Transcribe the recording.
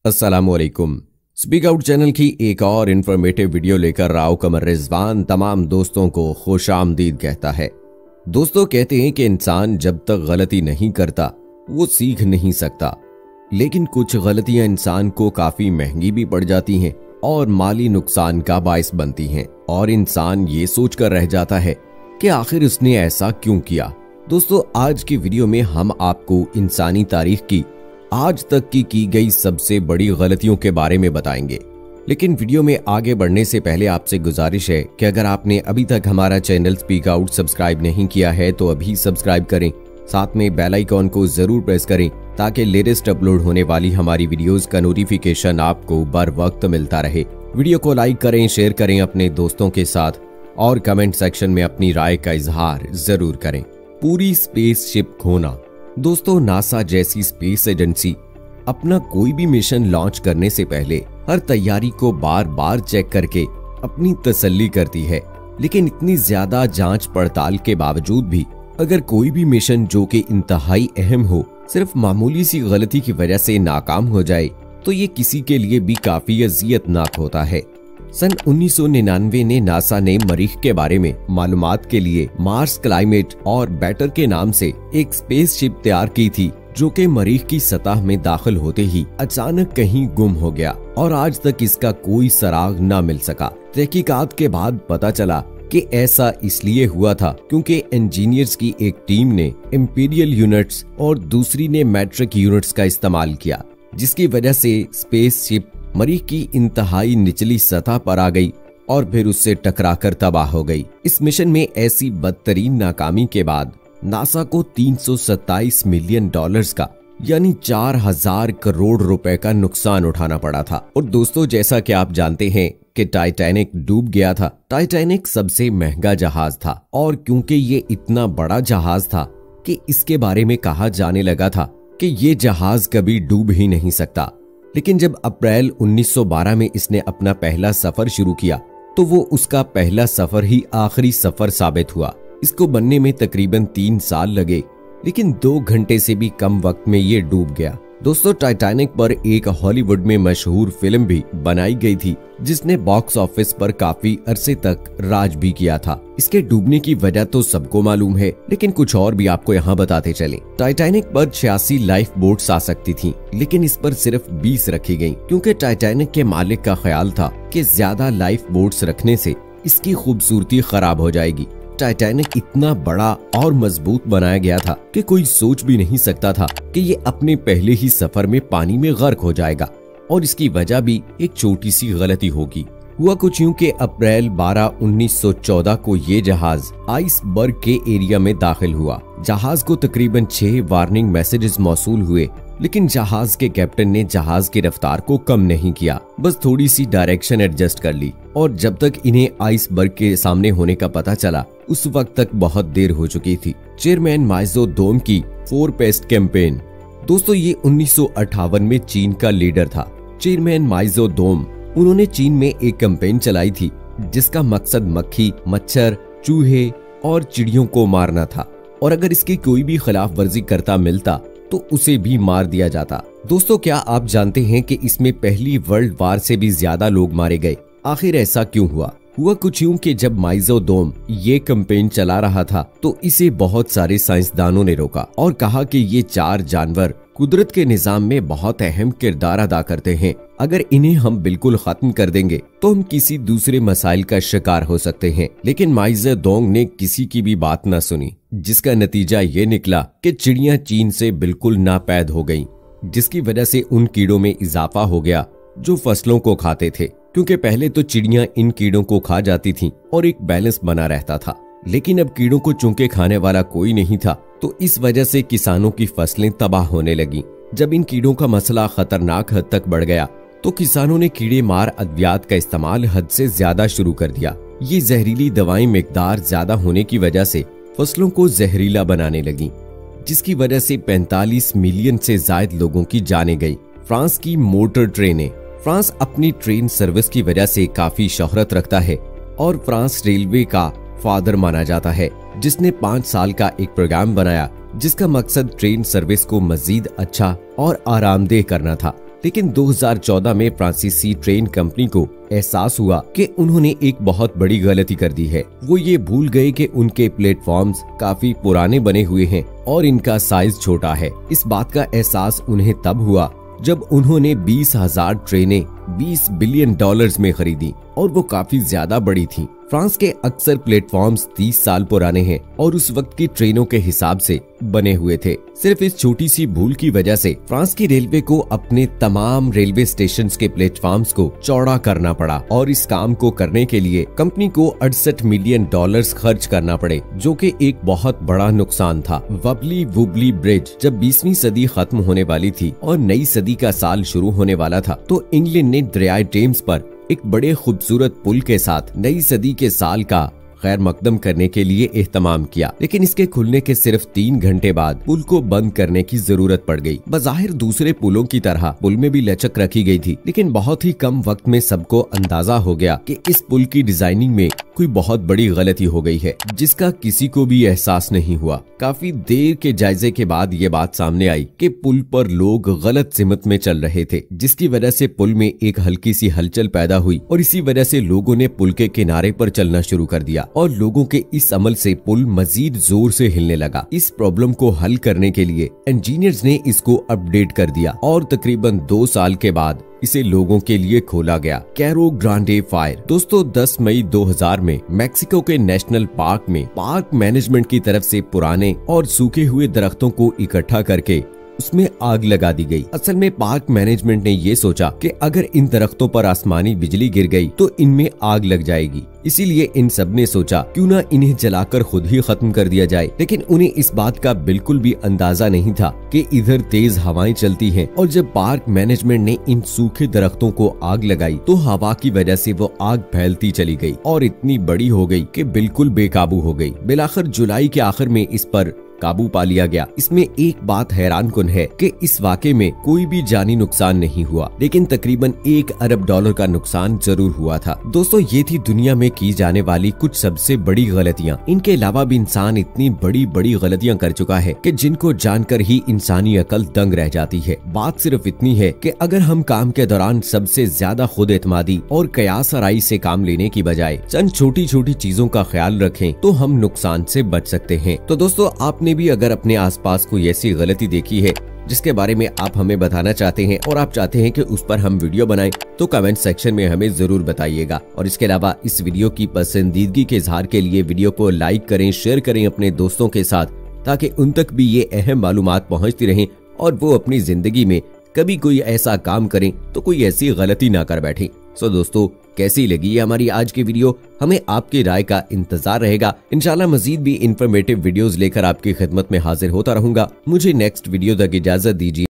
अस्सलामुअलैकुम। Speak out channel की एक और इन्फॉर्मेटिव वीडियो लेकर राव कमर रिजवान तमाम दोस्तों को खुशामदीद कहता है। दोस्तों, कहते हैं कि इंसान जब तक गलती नहीं करता वो सीख नहीं सकता, लेकिन कुछ गलतियां इंसान को काफी महंगी भी पड़ जाती हैं और माली नुकसान का बायस बनती हैं और इंसान ये सोचकर रह जाता है कि आखिर उसने ऐसा क्यों किया। दोस्तों, आज की वीडियो में हम आपको इंसानी तारीख की आज तक की गई सबसे बड़ी गलतियों के बारे में बताएंगे। लेकिन वीडियो में आगे बढ़ने से पहले आपसे गुजारिश है कि अगर आपने अभी तक हमारा चैनल स्पीक आउट सब्सक्राइब नहीं किया है तो अभी सब्सक्राइब करें, साथ में बेल आइकॉन को जरूर प्रेस करें ताकि लेटेस्ट अपलोड होने वाली हमारी वीडियोस का नोटिफिकेशन आपको बर वक्त मिलता रहे। वीडियो को लाइक करें, शेयर करें अपने दोस्तों के साथ और कमेंट सेक्शन में अपनी राय का इजहार जरूर करें। पूरी स्पेसशिप खोना। दोस्तों, नासा जैसी स्पेस एजेंसी अपना कोई भी मिशन लॉन्च करने से पहले हर तैयारी को बार बार चेक करके अपनी तसल्ली करती है, लेकिन इतनी ज्यादा जांच पड़ताल के बावजूद भी अगर कोई भी मिशन जो कि इंतहाई अहम हो सिर्फ मामूली सी गलती की वजह से नाकाम हो जाए तो ये किसी के लिए भी काफी अजियतनाक होता है। सन 1999 ने नासा ने मरीख के बारे में मालूमात के लिए मार्स क्लाइमेट और बैटर के नाम से एक स्पेसशिप तैयार की थी, जो कि मरीख की सतह में दाखिल होते ही अचानक कहीं गुम हो गया और आज तक इसका कोई सराग न मिल सका। तहकीकात के बाद पता चला कि ऐसा इसलिए हुआ था क्योंकि इंजीनियर्स की एक टीम ने इंपीरियल यूनिट्स और दूसरी ने मैट्रिक यूनिट्स का इस्तेमाल किया, जिसकी वजह से स्पेसशिप मरीख की इंतहाई निचली सतह पर आ गई और फिर उससे टकराकर तबाह हो गई। इस मिशन में ऐसी बदतरीन नाकामी के बाद नासा को 327 मिलियन डॉलर्स का यानी 4000 करोड़ रुपए का नुकसान उठाना पड़ा था। और दोस्तों, जैसा कि आप जानते हैं कि टाइटैनिक डूब गया था। टाइटैनिक सबसे महंगा जहाज था और क्योंकि ये इतना बड़ा जहाज था कि इसके बारे में कहा जाने लगा था कि ये जहाज कभी डूब ही नहीं सकता। लेकिन जब अप्रैल 1912 में इसने अपना पहला सफर शुरू किया तो वो उसका पहला सफर ही आखिरी सफर साबित हुआ। इसको बनने में तकरीबन 3 साल लगे, लेकिन 2 घंटे से भी कम वक्त में ये डूब गया। दोस्तों, टाइटैनिक पर एक हॉलीवुड में मशहूर फिल्म भी बनाई गई थी जिसने बॉक्स ऑफिस पर काफी अरसे तक राज भी किया था। इसके डूबने की वजह तो सबको मालूम है, लेकिन कुछ और भी आपको यहाँ बताते चलें। टाइटैनिक पर 86 लाइफ बोट्स आ सकती थीं, लेकिन इस पर सिर्फ 20 रखी गयी क्योंकि टाइटैनिक के मालिक का ख्याल था कि ज्यादा लाइफ बोट्स रखने से इसकी खूबसूरती खराब हो जाएगी। टाइटैनिक इतना बड़ा और मजबूत बनाया गया था कि कोई सोच भी नहीं सकता था कि ये अपने पहले ही सफर में पानी में गर्क हो जाएगा, और इसकी वजह भी एक छोटी सी गलती होगी। हुआ कुछ यूं कि अप्रैल 12, 1914 को ये जहाज आइसबर्ग के एरिया में दाखिल हुआ। जहाज को तकरीबन 6 वार्निंग मैसेजेस मौसूल हुए, लेकिन जहाज के कैप्टन ने जहाज की रफ्तार को कम नहीं किया, बस थोड़ी सी डायरेक्शन एडजस्ट कर ली। और जब तक इन्हें आइसबर्ग के सामने होने का पता चला उस वक्त तक बहुत देर हो चुकी थी। चेयरमैन माइजो दोम की 4 पेस्ट कैंपेन। दोस्तों, ये 1958 में चीन का लीडर था। चेयरमैन माइजो दोम, उन्होंने चीन में एक कैंपेन चलाई थी जिसका मकसद मक्खी, मच्छर, चूहे और चिड़ियों को मारना था, और अगर इसकी कोई भी खिलाफ वर्जी करता मिलता तो उसे भी मार दिया जाता। दोस्तों, क्या आप जानते हैं कि इसमें पहली वर्ल्ड वार से भी ज्यादा लोग मारे गए? आखिर ऐसा क्यों हुआ? हुआ कुछ यूं कि जब माइजो दोम ये कैंपेन चला रहा था तो इसे बहुत सारे साइंसदानों ने रोका और कहा कि ये 4 जानवर कुदरत के निजाम में बहुत अहम किरदार अदा करते हैं। अगर इन्हें हम बिल्कुल खत्म कर देंगे तो हम किसी दूसरे मसाइल का शिकार हो सकते हैं। लेकिन माइजो दोंग ने किसी की भी बात न सुनी, जिसका नतीजा ये निकला कि चिड़ियां चीन से बिल्कुल नापैद हो गईं, जिसकी वजह से उन कीड़ों में इजाफा हो गया जो फसलों को खाते थे, क्योंकि पहले तो चिड़ियां इन कीड़ों को खा जाती थीं और एक बैलेंस बना रहता था। लेकिन अब कीड़ों को चूंकि खाने वाला कोई नहीं था तो इस वजह से किसानों की फसलें तबाह होने लगी। जब इन कीड़ों का मसला खतरनाक हद तक बढ़ गया तो किसानों ने कीड़े मार अद्वियात का इस्तेमाल हद से ज्यादा शुरू कर दिया। ये जहरीली दवाएं मिकदार ज्यादा होने की वजह से फसलों को जहरीला बनाने लगी, जिसकी वजह से 45 मिलियन से ज्यादा लोगों की जानें गई। फ्रांस की मोटर ट्रेनें। फ्रांस अपनी ट्रेन सर्विस की वजह से काफी शोहरत रखता है और फ्रांस रेलवे का फादर माना जाता है, जिसने 5 साल का एक प्रोग्राम बनाया जिसका मकसद ट्रेन सर्विस को मजीद अच्छा और आरामदेह करना था। लेकिन 2014 में फ्रांसीसी ट्रेन कंपनी को एहसास हुआ कि उन्होंने एक बहुत बड़ी गलती कर दी है। वो ये भूल गए कि उनके प्लेटफॉर्म्स काफी पुराने बने हुए हैं और इनका साइज छोटा है। इस बात का एहसास उन्हें तब हुआ जब उन्होंने 20,000 ट्रेनें $20 बिलियन में खरीदी और वो काफी ज्यादा बड़ी थी। फ्रांस के अक्सर प्लेटफॉर्म्स 30 साल पुराने हैं और उस वक्त की ट्रेनों के हिसाब से बने हुए थे। सिर्फ इस छोटी सी भूल की वजह से फ्रांस की रेलवे को अपने तमाम रेलवे स्टेशंस के प्लेटफॉर्म्स को चौड़ा करना पड़ा और इस काम को करने के लिए कंपनी को $68 मिलियन खर्च करना पड़े, जो कि एक बहुत बड़ा नुकसान था। वबली वुबली ब्रिज जब 20वीं सदी खत्म होने वाली थी और नई सदी का साल शुरू होने वाला था, तो इंग्लैंड ने दरियाए टेम्स पर एक बड़े खूबसूरत पुल के साथ नई सदी के साल का खैर मकदम करने के लिए एहतमाम किया। लेकिन इसके खुलने के सिर्फ 3 घंटे बाद पुल को बंद करने की जरूरत पड़ गई। बज़ाहिर दूसरे पुलों की तरह पुल में भी लचक रखी गई थी, लेकिन बहुत ही कम वक्त में सबको अंदाजा हो गया कि इस पुल की डिजाइनिंग में कोई बहुत बड़ी गलती हो गई है, जिसका किसी को भी एहसास नहीं हुआ। काफी देर के जायजे के बाद ये बात सामने आई कि पुल पर लोग गलत सिमत में चल रहे थे, जिसकी वजह से पुल में एक हल्की सी हलचल पैदा हुई और इसी वजह से लोगों ने पुल के किनारे पर चलना शुरू कर दिया और लोगों के इस अमल से पुल मजीद जोर से हिलने लगा। इस प्रॉब्लम को हल करने के लिए इंजीनियर्स ने इसको अपडेट कर दिया और तकरीबन 2 साल के बाद इसे लोगों के लिए खोला गया। Cerro Grande fire. दोस्तों 10 मई 2000 में मैक्सिको के नेशनल पार्क में पार्क मैनेजमेंट की तरफ से पुराने और सूखे हुए दरख्तों को इकट्ठा करके उसमें आग लगा दी गई। असल में पार्क मैनेजमेंट ने ये सोचा कि अगर इन दरख्तों पर आसमानी बिजली गिर गई तो इनमें आग लग जाएगी, इसीलिए इन सब ने सोचा क्यों ना इन्हें जलाकर खुद ही खत्म कर दिया जाए। लेकिन उन्हें इस बात का बिल्कुल भी अंदाजा नहीं था कि इधर तेज हवाएं चलती हैं और जब पार्क मैनेजमेंट ने इन सूखे दरख्तों को आग लगाई तो हवा की वजह से वो आग फैलती चली गई और इतनी बड़ी हो गई कि बिल्कुल बेकाबू हो गई। बिलाखिर जुलाई के आखिर में इस पर काबू पा लिया गया। इसमें एक बात हैरान कुन है कि इस वाक़े में कोई भी जानी नुकसान नहीं हुआ, लेकिन तकरीबन $1 अरब का नुकसान जरूर हुआ था। दोस्तों ये थी दुनिया में की जाने वाली कुछ सबसे बड़ी गलतियां। इनके अलावा भी इंसान इतनी बड़ी बड़ी गलतियां कर चुका है कि जिनको जानकर ही इंसानी अकल दंग रह जाती है। बात सिर्फ इतनी है कि अगर हम काम के दौरान सबसे ज्यादा खुद एतमादी और कयास आराई से काम लेने की बजाय चंद छोटी छोटी चीजों का ख्याल रखें तो हम नुकसान से बच सकते हैं। तो दोस्तों आपने भी अगर अपने आसपास कोई ऐसी गलती देखी है जिसके बारे में आप हमें बताना चाहते हैं और आप चाहते हैं कि उस पर हम वीडियो बनाएं, तो कमेंट सेक्शन में हमें जरूर बताइएगा। और इसके अलावा इस वीडियो की पसंदीदगी के इजहार के लिए वीडियो को लाइक करें, शेयर करें अपने दोस्तों के साथ, ताकि उन तक भी ये अहम मालूमात पहुंचती रहें और वो अपनी जिंदगी में कभी कोई ऐसा काम करें तो कोई ऐसी गलती ना कर बैठे। सो दोस्तों कैसी लगी ये हमारी आज की वीडियो, हमें आपकी राय का इंतजार रहेगा। इंशाल्लाह मजीद भी इंफॉर्मेटिव वीडियोस लेकर आपकी खिदमत में हाजिर होता रहूंगा। मुझे नेक्स्ट वीडियो तक इजाजत दीजिए।